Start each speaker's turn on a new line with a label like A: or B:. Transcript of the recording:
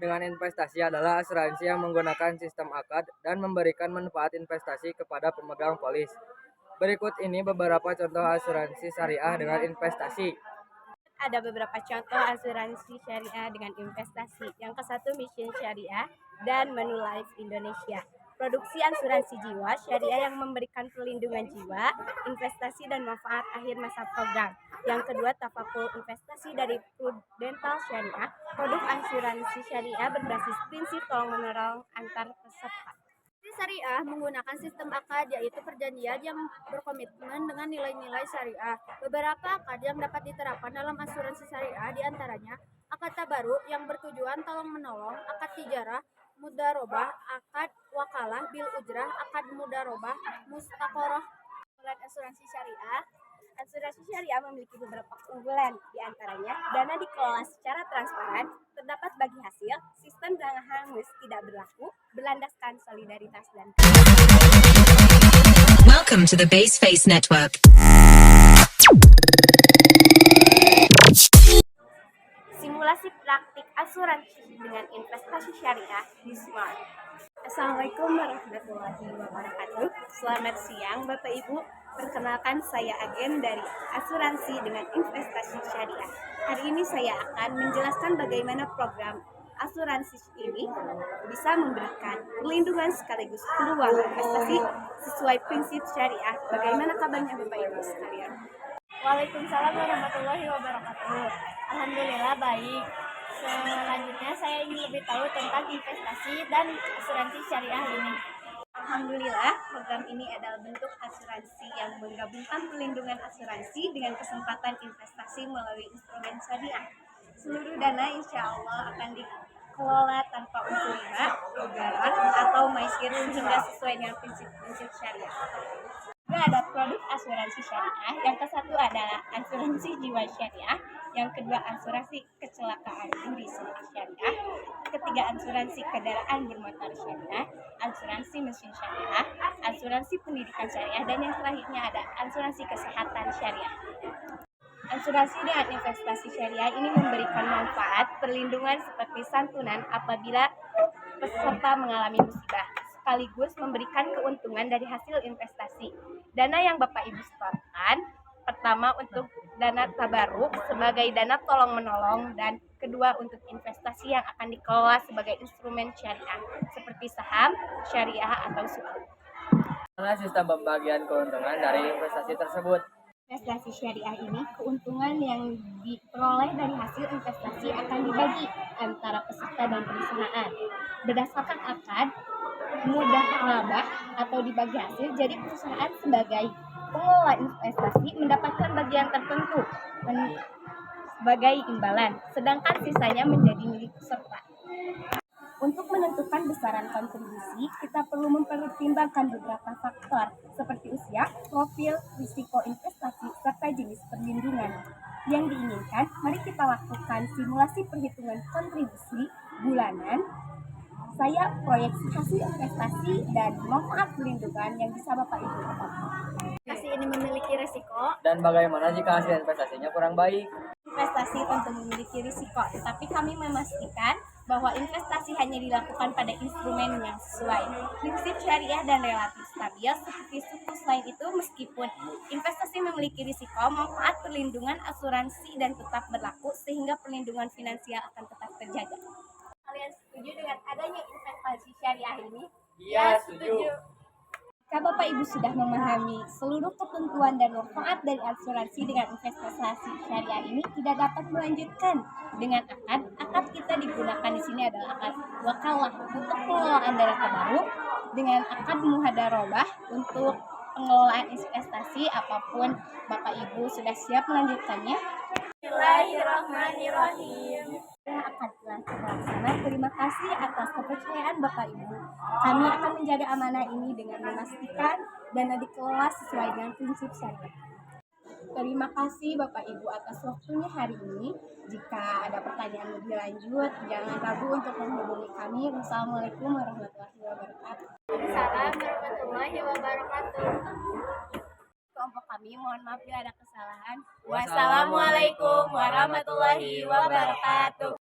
A: dengan investasi adalah asuransi yang menggunakan sistem akad dan memberikan manfaat investasi kepada pemegang polis. Berikut ini beberapa contoh asuransi syariah dengan investasi.
B: Ada beberapa contoh asuransi syariah dengan investasi. Yang ke satu, Mission Syariah dan Manulife Indonesia. Produksi asuransi jiwa syariah yang memberikan perlindungan jiwa, investasi dan manfaat akhir masa program. Yang kedua, Tafakul Investasi dari Prudental Syariah. Produk asuransi syariah berbasis prinsip tolong-menolong antar peserta. Syariah menggunakan sistem akad, yaitu perjanjian yang berkomitmen dengan nilai-nilai syariah. Beberapa akad yang dapat diterapkan dalam asuransi syariah diantaranya akad tabaruk yang bertujuan tolong-menolong, akad tijarah, mudarobah, akad wakalah, bil ujrah, akad mudarobah, mustaqoroh. Asuransi syariah Asuransi syariah memiliki beberapa keunggulan, diantaranya dana dikelola secara transparan, terdapat bagi hasil, sistem jangka hangus tidak berlaku, berlandaskan solidaritas dan
C: Welcome to the Base Face Network.
B: Simulasi praktik asuransi dengan investasi syariah di Smart. Assalamualaikum warahmatullahi wabarakatuh. Selamat siang Bapak Ibu. Perkenalkan, saya Agen dari Asuransi dengan Investasi Syariah. Hari ini saya akan menjelaskan bagaimana program asuransi ini bisa memberikan perlindungan sekaligus peluang investasi sesuai prinsip syariah. Bagaimana kabarnya Bapak Ibu sekalian? Waalaikumsalam warahmatullahi wabarakatuh. Alhamdulillah baik. Selanjutnya saya ingin lebih tahu tentang investasi dan asuransi syariah ini. Alhamdulillah, program ini adalah bentuk asuransi yang menggabungkan perlindungan asuransi dengan kesempatan investasi melalui instrumen syariah. Seluruh dana insya Allah akan dikelola tanpa unsur riba, ugaran, atau maisir sehingga sesuai dengan prinsip-prinsip syariah. Juga ada produk asuransi syariah. Yang ke satu adalah asuransi jiwa syariah. Yang kedua, asuransi kecelakaan diri syariah. Ketiga, asuransi kendaraan bermotor syariah. Asuransi mesin syariah. Asuransi pendidikan syariah. Dan yang terakhirnya ada asuransi kesehatan syariah. Asuransi dengan investasi syariah ini memberikan manfaat perlindungan seperti santunan apabila peserta mengalami musibah, sekaligus memberikan keuntungan dari hasil investasi. Dana yang Bapak Ibu setorkan, pertama untuk dana tabaruk sebagai dana tolong-menolong, dan kedua untuk investasi yang akan dikelola sebagai instrumen syariah seperti saham, syariah, atau sukuk.
A: Bagaimana sistem pembagian keuntungan dari investasi tersebut?
B: Investasi syariah ini, keuntungan yang diperoleh dari hasil investasi akan dibagi antara peserta dan perusahaan. Berdasarkan akad, mudah rabah atau dibagi hasil, jadi perusahaan sebagai pengelola investasi mendapatkan bagian tertentu sebagai imbalan, sedangkan sisanya menjadi milik peserta. Untuk menentukan besaran kontribusi, kita perlu mempertimbangkan beberapa faktor seperti usia, profil, risiko investasi, serta jenis perlindungan. Yang diinginkan, mari kita lakukan simulasi perhitungan kontribusi bulanan, saya proyeksi hasil investasi dan manfaat perlindungan yang bisa Bapak Ibu dapatkan. Investasi ini memiliki risiko.
A: Dan bagaimana jika hasil investasinya kurang baik?
B: Investasi tentu memiliki risiko, tetapi kami memastikan bahwa investasi hanya dilakukan pada instrumen yang sesuai. Prinsip syariah dan relatif stabil seperti suku lain itu, meskipun investasi memiliki risiko, manfaat perlindungan asuransi dan tetap berlaku sehingga perlindungan finansial akan tetap terjaga. Kalian setuju dengan adanya investasi syariah ini?
A: Iya, setuju.
B: Jika Bapak Ibu sudah memahami seluruh ketentuan dan manfaat dari asuransi dengan investasi syariah ini, tidak dapat melanjutkan dengan akad. Akad kita digunakan di sini adalah akad wakalah untuk pengelolaan dana tabaruk, dengan akad muhadarobah untuk pengelolaan investasi. Apapun Bapak Ibu sudah siap melanjutkannya. Bismillahirrahmanirrahim. Akad telah terlaksana. Terima kasih atas kepercayaan Bapak Ibu. Kami akan menjaga amanah ini dengan memastikan dana dikelola sesuai dengan prinsip syariah. Terima kasih Bapak Ibu atas waktunya hari ini. Jika ada pertanyaan lebih lanjut, jangan ragu untuk menghubungi kami. Wassalamualaikum warahmatullahi wabarakatuh. Waalaikumsalam warahmatullahi wabarakatuh. Kelompok kami, mohon maaf bila ada kesalahan. Wassalamualaikum warahmatullahi wabarakatuh.